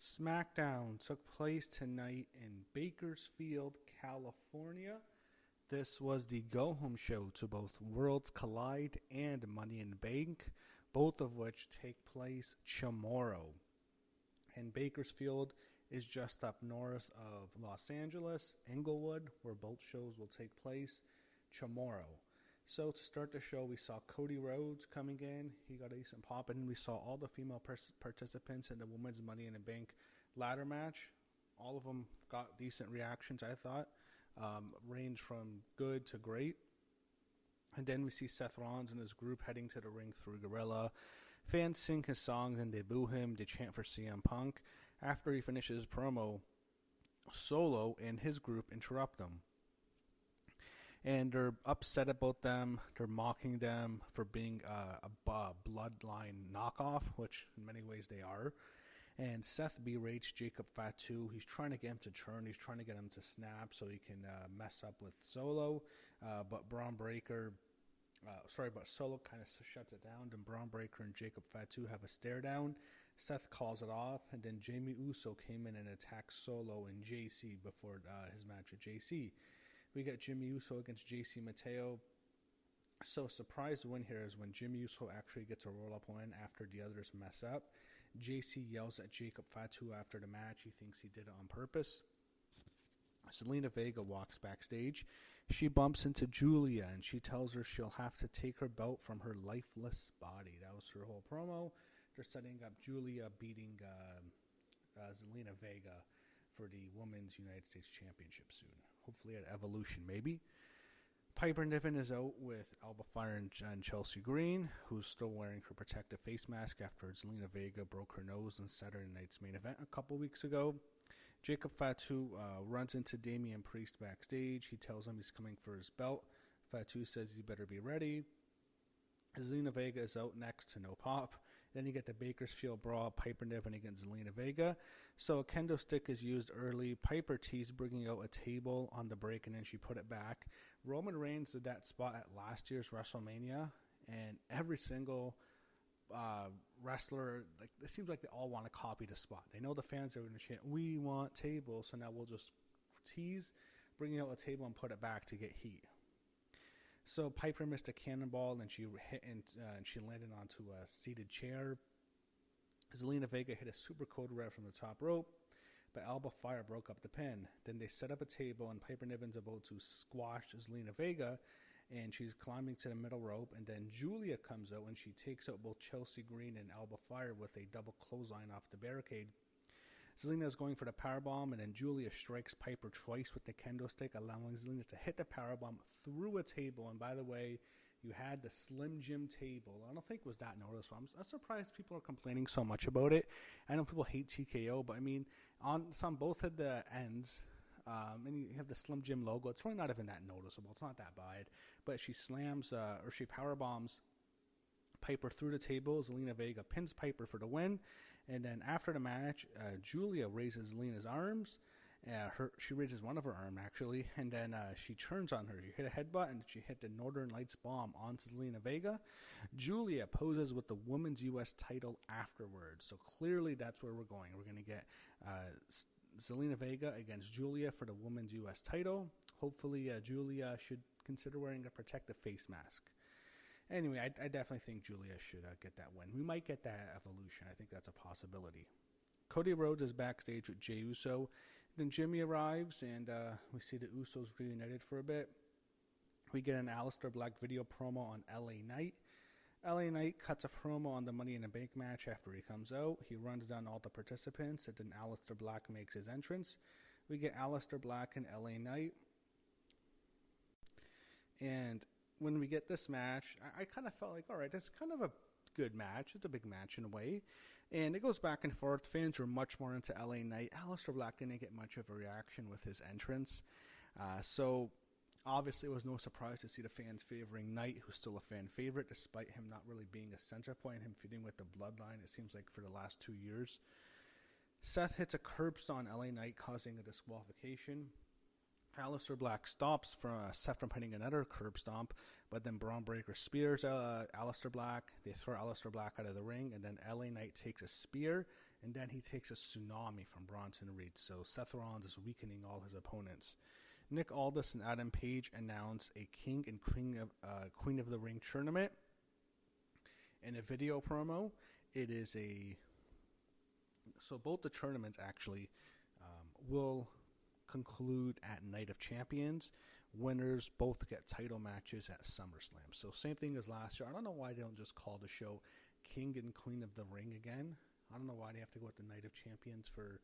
SmackDown took place tonight in Bakersfield, California. This was the go-home show to both Worlds Collide and Money in the Bank, both of which take place tomorrow. And Bakersfield is just up north of Los Angeles, Inglewood, where both shows will take place tomorrow. So to start the show, we saw Cody Rhodes coming in. He got a decent pop, and we saw all the female participants in the Women's Money in the Bank ladder match. All of them got decent reactions, I thought. Ranged from good to great. And then we see Seth Rollins and his group heading to the ring through Gorilla. Fans sing his songs and they boo him. They chant for CM Punk. After he finishes his promo, Solo and his group interrupt him. And they're upset about them. They're mocking them for being a bloodline knockoff, which in many ways they are. And Seth berates Jacob Fatu. He's trying to get him to turn. He's trying to get him to snap so he can mess up with Solo. But Solo kind of shuts it down. Then Braun Breaker and Jacob Fatu have a stare down. Seth calls it off. And then Jimmy Uso came in and attacked Solo and JC before his match with JC. We got Jimmy Uso against JC Mateo. So surprise win here is when Jimmy Uso actually gets a roll-up win after the others mess up. JC yells at Jacob Fatu after the match. He thinks he did it on purpose. Zelina Vega walks backstage. She bumps into Julia, and she tells her she'll have to take her belt from her lifeless body. That was her whole promo. They're setting up Julia beating Zelina Vega for the Women's United States Championship soon. Hopefully at Evolution, maybe. Piper Niven is out with Alba Fire and Chelsea Green, who's still wearing her protective face mask after Zelina Vega broke her nose in Saturday night's main event a couple weeks ago. Jacob Fatu runs into Damian Priest backstage. He tells him he's coming for his belt. Fatu says he better be ready. Zelina Vega is out next to no pop. Then you get the Bakersfield Brawl, Piper Niven against Zelina Vega. So a kendo stick is used early. Piper teased bringing out a table on the break, and then she put it back. Roman Reigns did that spot at last year's WrestleMania, and every single wrestler, it seems like they all want to copy the spot. They know the fans are going to chant, "We want tables," so now we'll just tease, bringing out a table and put it back to get heat. So Piper missed a cannonball, and she hit and she landed onto a seated chair. Zelina Vega hit a super code red from the top rope, but Alba Fire broke up the pin. Then they set up a table, and Piper Niven's about to squash Zelina Vega, and she's climbing to the middle rope. And then Julia comes out, and she takes out both Chelsea Green and Alba Fire with a double clothesline off the barricade. Zelina is going for the powerbomb, and then Julia strikes Piper twice with the kendo stick, allowing Zelina to hit the powerbomb through a table. And by the way, you had the Slim Jim table. I don't think it was that noticeable. I'm surprised people are complaining so much about it. I know people hate TKO, but I mean, on both of the ends, and you have the Slim Jim logo. It's really not even that noticeable. It's not that bad. But she slams, or she powerbombs Piper through the table. Zelina Vega pins Piper for the win. And then after the match, Julia raises Zelina's arms. She raises one of her arms, actually. And then she turns on her. She hit a headbutt, and she hit the Northern Lights bomb onto Zelina Vega. Julia poses with the Women's U.S. title afterwards. So clearly that's where we're going. We're going to get Zelina Vega against Julia for the Women's U.S. title. Hopefully Julia should consider wearing a protective face mask. Anyway, I definitely think Julia should get that win. We might get that Evolution. I think that's a possibility. Cody Rhodes is backstage with Jey Uso. Then Jimmy arrives, and we see the Usos reunited for a bit. We get an Aleister Black video promo on LA Knight. LA Knight cuts a promo on the Money in the Bank match after he comes out. He runs down all the participants, and then Aleister Black makes his entrance. We get Aleister Black and LA Knight. And when we get this match, I kind of felt like, all right, that's kind of a good match. It's a big match in a way. And it goes back and forth. Fans were much more into LA Knight. Aleister Black didn't get much of a reaction with his entrance. So obviously it was no surprise to see the fans favoring Knight, who's still a fan favorite, despite him not really being a center point, him feuding with the Bloodline, it seems like, for the last 2 years. Seth hits a curb stomp on LA Knight, causing a disqualification. Aleister Black stops Seth from hitting another curb stomp, but then Braun Breaker spears Aleister Black. They throw Aleister Black out of the ring, and then LA Knight takes a spear and then he takes a tsunami from Bronson Reed. So Seth Rollins is weakening all his opponents. Nick Aldis and Adam Page announced a King and Queen of the Ring tournament in a video promo. So both the tournaments actually will conclude at Night of Champions. Winners both get title matches at SummerSlam. So same thing as last year. I don't know why they don't just call the show King and Queen of the Ring again. I don't know why they have to go with the Night of Champions for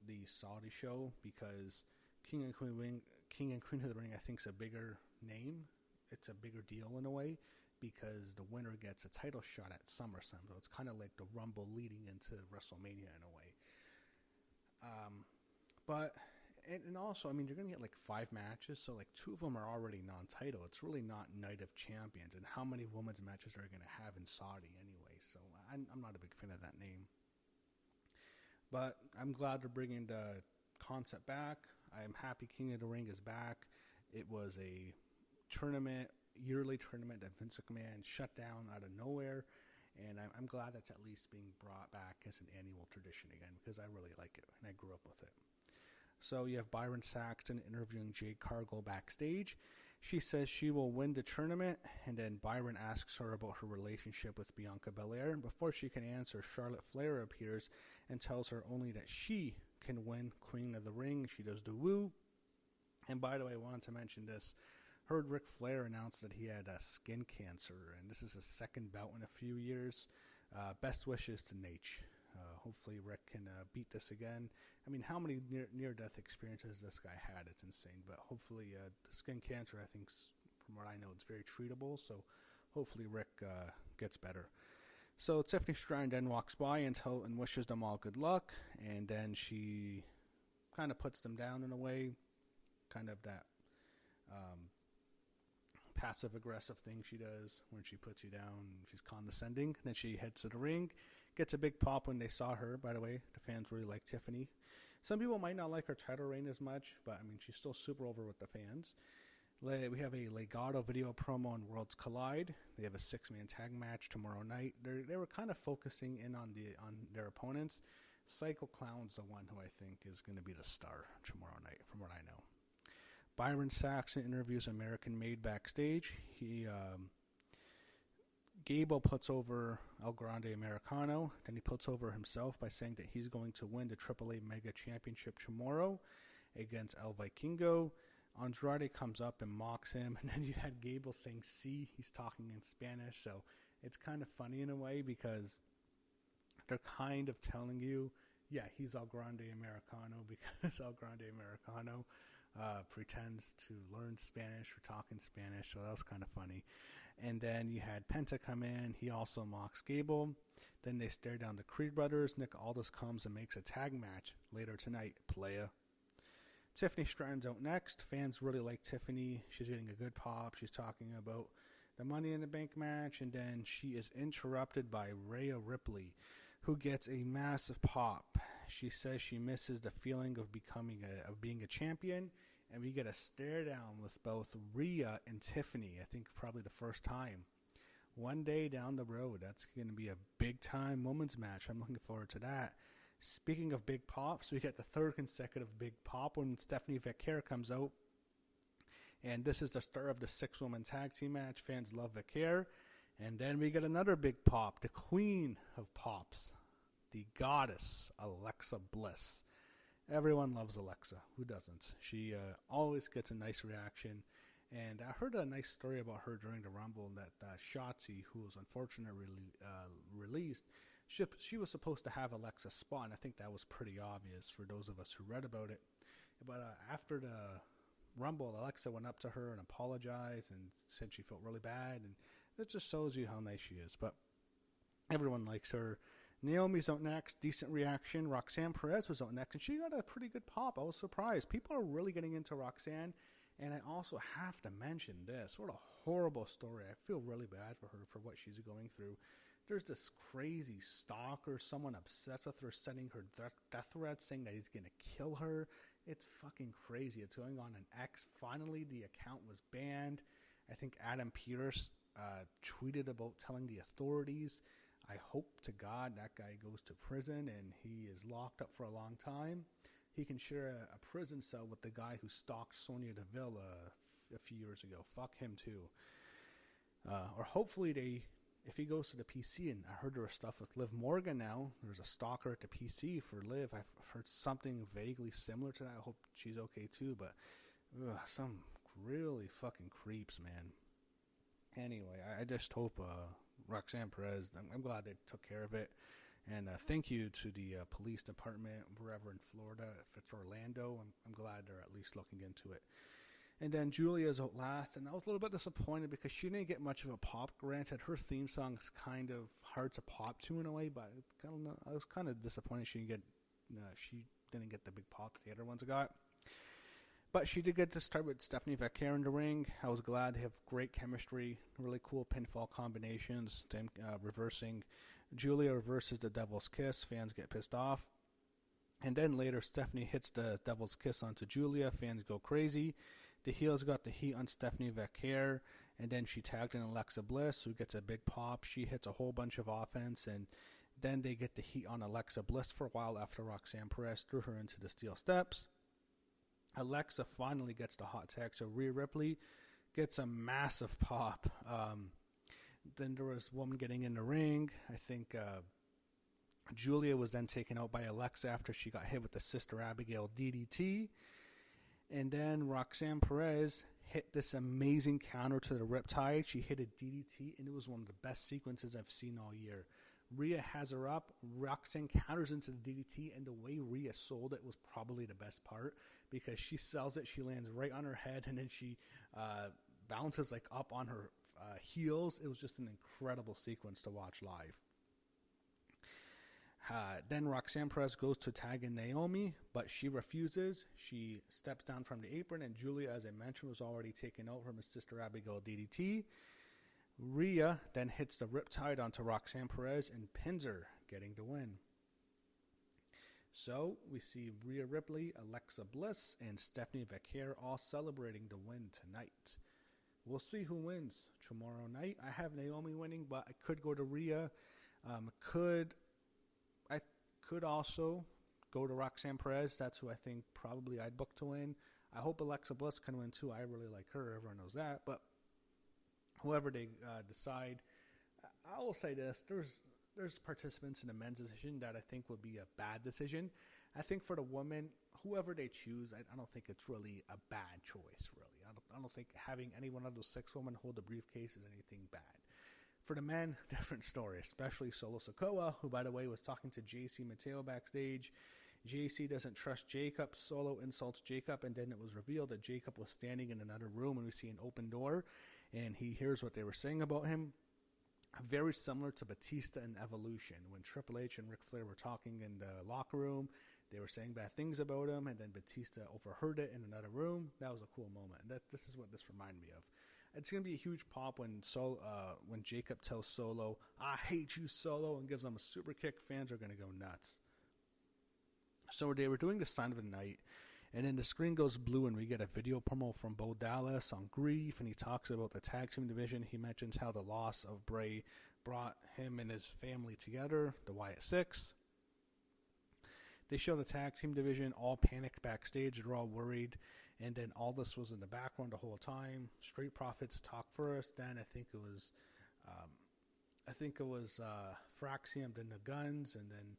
the Saudi show, because King and Queen of the Ring, I think, is a bigger name. It's a bigger deal in a way, because the winner gets a title shot at SummerSlam. So it's kind of like the Rumble leading into WrestleMania in a way. And also, I mean, you're going to get like 5 matches, so like 2 of them are already non-title. It's really not Night of Champions. And how many women's matches are you going to have in Saudi anyway? So I'm not a big fan of that name. But I'm glad they're bringing the concept back. I'm happy King of the Ring is back. It was a yearly tournament that Vince McMahon shut down out of nowhere. And I'm glad it's at least being brought back as an annual tradition again, because I really like it and I grew up with it. So you have Byron Saxton interviewing Jade Cargill backstage. She says she will win the tournament, and then Byron asks her about her relationship with Bianca Belair. Before she can answer, Charlotte Flair appears and tells her only that she can win Queen of the Ring. She does the woo. And by the way, I wanted to mention this. Heard Ric Flair announce that he had skin cancer, and this is his second bout in a few years. Best wishes to Nate. Hopefully Rick can beat this again. I mean, how many near-death experiences this guy had? It's insane. But hopefully the skin cancer, I think, from what I know, it's very treatable. So hopefully Rick gets better. So Tiffany Stratton then walks by and wishes them all good luck. And then she kind of puts them down in a way. Kind of that passive-aggressive thing she does when she puts you down. She's condescending. Then she heads to the ring. Gets a big pop when they saw her. By the way, the fans really like Tiffany. Some people might not like her title reign as much, but I mean, she's still super over with the fans. We have a Legado video promo on Worlds Collide. They have a 6-man tag match tomorrow night. They were kind of focusing in on their opponents. Psycho Clown's the one who I think is going to be the star tomorrow night, from what I know. Byron Saxton interviews American Made backstage. Gable puts over El Grande Americano. Then he puts over himself by saying that he's going to win the AAA Mega Championship tomorrow against El Vikingo. Andrade comes up and mocks him. And then you had Gable saying, "See," he's talking in Spanish. So it's kind of funny in a way, because they're kind of telling you, yeah, he's El Grande Americano, because El Grande Americano pretends to learn Spanish or talk in Spanish. So that was kind of funny. And then you had Penta come in. He also mocks Gable. Then they stare down the Creed brothers. Nick Aldis comes and makes a tag match later tonight. Playa. Tiffany Stratton's out next. Fans really like Tiffany. She's getting a good pop. She's talking about the Money in the Bank match. And then she is interrupted by Rhea Ripley, who gets a massive pop. She says she misses the feeling of being a champion. And we get a stare down with both Rhea and Tiffany. I think probably the first time. One day down the road, that's going to be a big-time women's match. I'm looking forward to that. Speaking of big pops, we get the 3rd consecutive big pop when Stephanie Vaquer comes out. And this is the start of the 6-woman tag team match. Fans love Vaquer. And then we get another big pop, the queen of pops, the goddess, Alexa Bliss. Everyone loves Alexa. Who doesn't? She always gets a nice reaction. And I heard a nice story about her during the Rumble that Shotzi, who was unfortunately released, she was supposed to have Alexa's spot. And I think that was pretty obvious for those of us who read about it. But after the Rumble, Alexa went up to her and apologized and said she felt really bad. And it just shows you how nice she is. But everyone likes her. Naomi's out next. Decent reaction. Roxanne Perez was out next, and she got a pretty good pop. I was surprised. People are really getting into Roxanne, and I also have to mention this. What a horrible story. I feel really bad for her for what she's going through. There's this crazy stalker, someone obsessed with her, sending her death threats, saying that he's going to kill her. It's fucking crazy. It's going on in X. Finally, the account was banned. I think Adam Pearce tweeted about telling the authorities. I hope to God that guy goes to prison and he is locked up for a long time. He can share a prison cell with the guy who stalked Sonya Deville a few years ago. Fuck him too. Or hopefully if he goes to the PC, and I heard there was stuff with Liv Morgan now. There's a stalker at the PC for Liv. I've heard something vaguely similar to that. I hope she's okay too, but some really fucking creeps, man. Anyway, I just hope Roxanne Perez, I'm glad they took care of it. And thank you to the police department, wherever in Florida. If it's Orlando, I'm glad they're at least looking into it. And then Julia's out last, and I was a little bit disappointed because she didn't get much of a pop. Granted, her theme song's kind of hard to pop to in a way, but I was kind of disappointed she didn't get the big pop the other ones got. But she did get to start with Stephanie Vaquer in the ring. I was glad they have great chemistry, really cool pinfall combinations. Then reversing, Julia reverses the Devil's Kiss. Fans get pissed off. And then later, Stephanie hits the Devil's Kiss onto Julia. Fans go crazy. The heels got the heat on Stephanie Vaquer. And then she tagged in Alexa Bliss, who gets a big pop. She hits a whole bunch of offense. And then they get the heat on Alexa Bliss for a while after Roxanne Perez threw her into the steel steps. Alexa finally gets the hot tag, so Rhea Ripley gets a massive pop. Then there was a woman getting in the ring. I think Julia was then taken out by Alexa after she got hit with the Sister Abigail DDT. And then Roxanne Perez hit this amazing counter to the Riptide. She hit a DDT, and it was one of the best sequences I've seen all year. Rhea has her up, Roxanne counters into the DDT, and the way Rhea sold it was probably the best part because she sells it, she lands right on her head, and then she bounces like up on her heels. It was just an incredible sequence to watch live. Then Roxanne Perez goes to tag in Naomi, but she refuses. She steps down from the apron, and Julia, as I mentioned, was already taken out from his Sister Abigail DDT. Rhea then hits the Riptide onto Roxanne Perez and pins her, getting the win. So we see Rhea Ripley, Alexa Bliss, and Stephanie Vaquer all celebrating the win tonight. We'll see who wins tomorrow night. I have Naomi winning, but I could go to Rhea. I could also go to Roxanne Perez. That's who I think probably I'd book to win. I hope Alexa Bliss can win too. I really like her. Everyone knows that. But whoever they decide, I will say this: there's participants in the men's decision that I think would be a bad decision. I think for the women, whoever they choose, I don't think it's really a bad choice. Really, I don't think having any one of those 6 women hold the briefcase is anything bad. For the men, different story, especially Solo Sikoa, who, by the way, was talking to JC Mateo backstage. JC doesn't trust Jacob. Solo insults Jacob, and then it was revealed that Jacob was standing in another room, and we see an open door, and he hears what they were saying about him. Very similar to Batista and Evolution. When Triple H and Ric Flair were talking in the locker room, they were saying bad things about him, and then Batista overheard it in another room. That was a cool moment. This is what this reminded me of. It's going to be a huge pop when Jacob tells Solo, "I hate you, Solo," and gives him a super kick. Fans are going to go nuts. So they were doing the sign of the night, and then the screen goes blue, and we get a video promo from Bo Dallas on Grief, and he talks about the tag team division. He mentions how the loss of Bray brought him and his family together, the Wyatt Six. They show the tag team division all panicked backstage. They're all worried. And then all this was in the background the whole time. Street Profits talk first. Then I think it was Fraxium, then the Guns, and then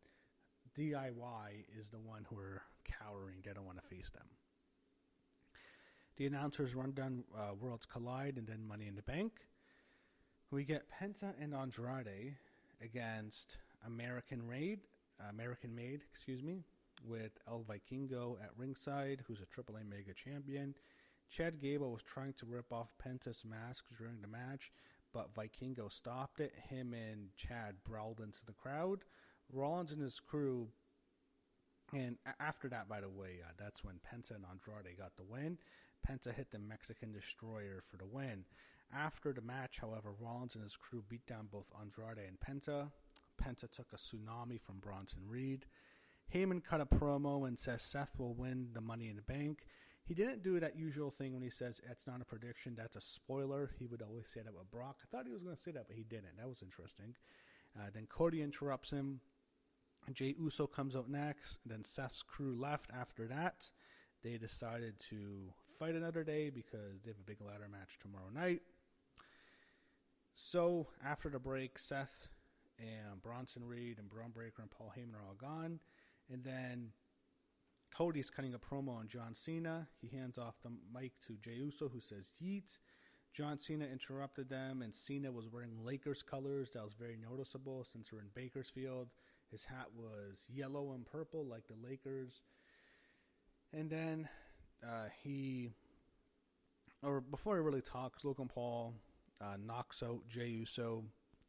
DIY is the one who are cowering. They don't want to face them. The announcers run down Worlds Collide and then Money in the Bank. We get Penta and Andrade against American Made, with El Vikingo at ringside, who's a AAA Mega Champion. Chad Gable was trying to rip off Penta's mask during the match, but Vikingo stopped it. Him and Chad brawled into the crowd. Rollins and his crew, and after that, by the way, that's when Penta and Andrade got the win. Penta hit the Mexican Destroyer for the win. After the match, however, Rollins and his crew beat down both Andrade and Penta. Penta took a tsunami from Bronson Reed. Heyman cut a promo and says Seth will win the Money in the Bank. He didn't do that usual thing when he says it's not a prediction, that's a spoiler. He would always say that with Brock. I thought he was going to say that, but he didn't. That was interesting. Then Cody interrupts him. Jey Uso comes out next. Then Seth's crew left after that. They decided to fight another day because they have a big ladder match tomorrow night. So after the break, Seth and Bronson Reed and Braun Breaker and Paul Heyman are all gone. And then Cody's cutting a promo on John Cena. He hands off the mic to Jey Uso, who says yeet. John Cena interrupted them, and Cena was wearing Lakers colors. That was very noticeable since we're in Bakersfield. His hat was yellow and purple like the Lakers. And then before he really talks, Logan Paul knocks out Jey Uso.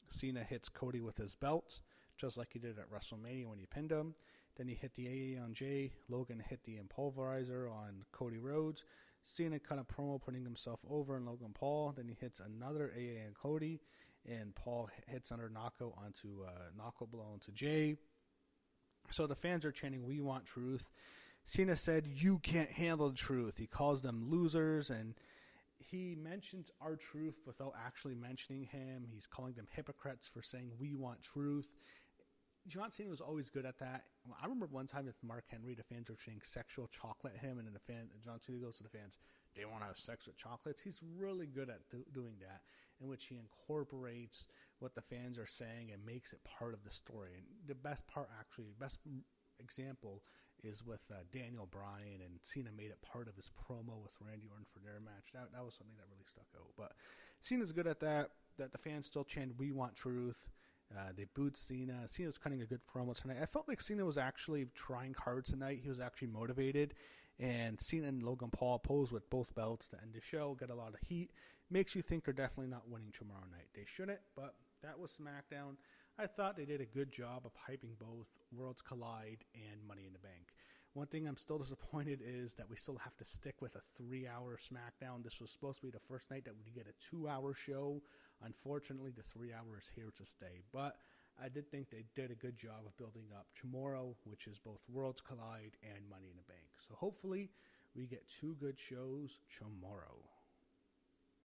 Cena hits Cody with his belt, just like he did at WrestleMania when he pinned him. Then he hit the AA on Jey. Logan hit the Impulverizer on Cody Rhodes. Cena cut a promo putting himself over on Logan Paul. Then he hits another AA on Cody. And Paul hits another knockout blow onto Jey. So the fans are chanting, "We want truth." Cena said, "You can't handle the truth." He calls them losers, and he mentions R-Truth without actually mentioning him. He's calling them hypocrites for saying, "We want truth." John Cena was always good at that. I remember one time with Mark Henry, the fans were saying sexual chocolate at him, and then John Cena goes to the fans, "Do you want to have sex with chocolates?" He's really good at doing that, in which he incorporates what the fans are saying and makes it part of the story. And the best example is with Daniel Bryan, and Cena made it part of his promo with Randy Orton for their match. That was something that really stuck out. But Cena's good at that the fans still chant, "We want truth." They booed Cena. Cena was cutting a good promo tonight. I felt like Cena was actually trying hard tonight. He was actually motivated. And Cena and Logan Paul posed with both belts to end the show, get a lot of heat. Makes you think they're definitely not winning tomorrow night. They shouldn't, but that was SmackDown. I thought they did a good job of hyping both Worlds Collide and Money in the Bank. One thing I'm still disappointed is that we still have to stick with a 3-hour SmackDown. This was supposed to be the first night that we get a 2-hour show. Unfortunately, the 3 hours is here to stay. But I did think they did a good job of building up tomorrow, which is both Worlds Collide and Money in the Bank. So hopefully we get 2 good shows tomorrow.